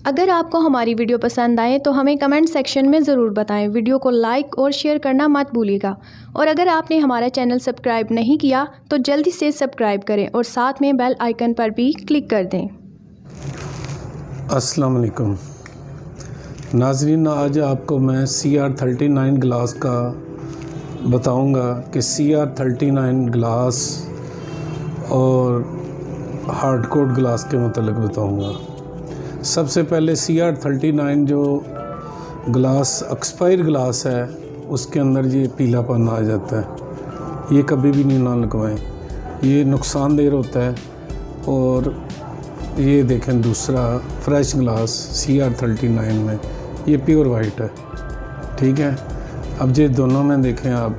अगर आपको हमारी वीडियो पसंद आए तो हमें कमेंट सेक्शन में ज़रूर बताएं। वीडियो को लाइक और शेयर करना मत भूलिएगा। और अगर आपने हमारा चैनल सब्सक्राइब नहीं किया तो जल्दी से सब्सक्राइब करें और साथ में बेल आइकन पर भी क्लिक कर दें। अस्सलाम वालेकुम नाज़रीन, आज आपको मैं CR39 ग्लास का बताऊंगा कि CR39 ग्लास और हार्ड कोड ग्लास के मतलब बताऊंगा। सबसे पहले CR39 जो ग्लास एक्सपायर ग्लास है उसके अंदर ये पीलापन आ जाता है, ये कभी भी नहीं ना लगवाएं, ये नुकसानदेह होता है। और ये देखें दूसरा फ्रेश ग्लास CR39 में ये प्योर वाइट है, ठीक है। अब ये दोनों में देखें आप,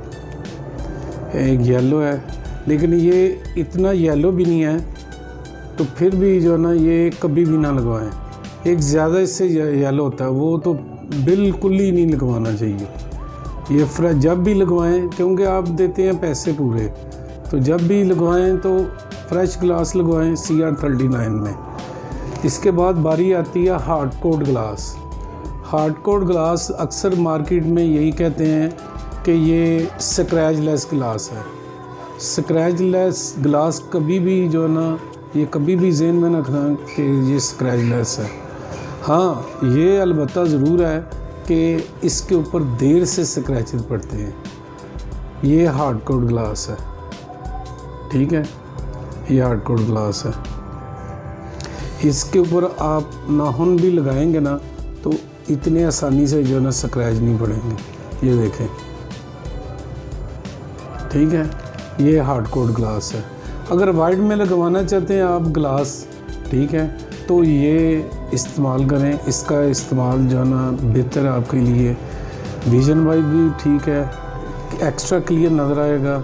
एक येलो है लेकिन ये इतना येलो भी नहीं है, तो फिर भी जो है ना ये कभी भी ना लगवाएं। एक ज़्यादा इससे येलो होता है वो तो बिल्कुल ही नहीं लगवाना चाहिए। ये फ्रेश जब भी लगवाएं, क्योंकि आप देते हैं पैसे पूरे, तो जब भी लगवाएं तो फ्रेश ग्लास लगवाएं CR39 में। इसके बाद बारी आती है hard code glass. Hard code glass अक्सर मार्केट में यही कहते हैं कि ये स्क्रैच लेस ग्लास है। स्क्रैच लेस ग्लास कभी भी जो है ना, ये कभी भी ज़हन में न रखना कि ये स्क्रैच लेस है। हाँ, ये अलबत्ता ज़रूर है कि इसके ऊपर देर से स्क्रैचेस पड़ते हैं। ये हार्ड कोड ग्लास है, ठीक है, ये हार्ड कोड ग्लास है। इसके ऊपर आप नाखून भी लगाएंगे ना तो इतने आसानी से जो है ना स्क्रैच नहीं पड़ेंगे। ये देखें, ठीक है, ये हार्ड कोड ग्लास है। अगर वाइट में लगवाना चाहते हैं आप ग्लास, ठीक है, तो ये इस्तेमाल करें। इसका इस्तेमाल जो है ना बेहतर है आपके लिए, विजन वाइज भी ठीक है, एक्स्ट्रा क्लियर नज़र आएगा,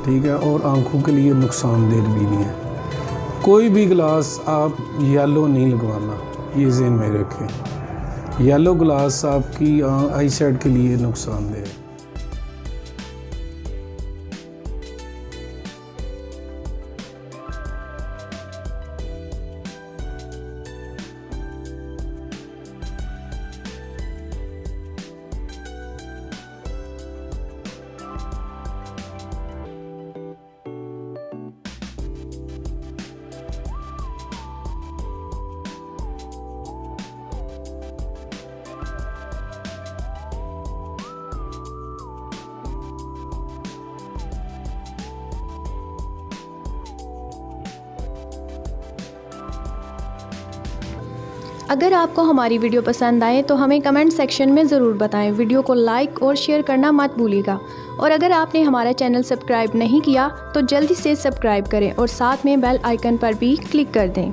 ठीक है, और आंखों के लिए नुकसानदेह भी नहीं है। कोई भी ग्लास आप येलो नहीं लगवाना, ये ज़हन में रखें। येलो ग्लास आपकी आई साइट के लिए नुकसानदेह है। अगर आपको हमारी वीडियो पसंद आए तो हमें कमेंट सेक्शन में ज़रूर बताएं। वीडियो को लाइक और शेयर करना मत भूलिएगा। और अगर आपने हमारा चैनल सब्सक्राइब नहीं किया तो जल्दी से सब्सक्राइब करें और साथ में बेल आइकन पर भी क्लिक कर दें।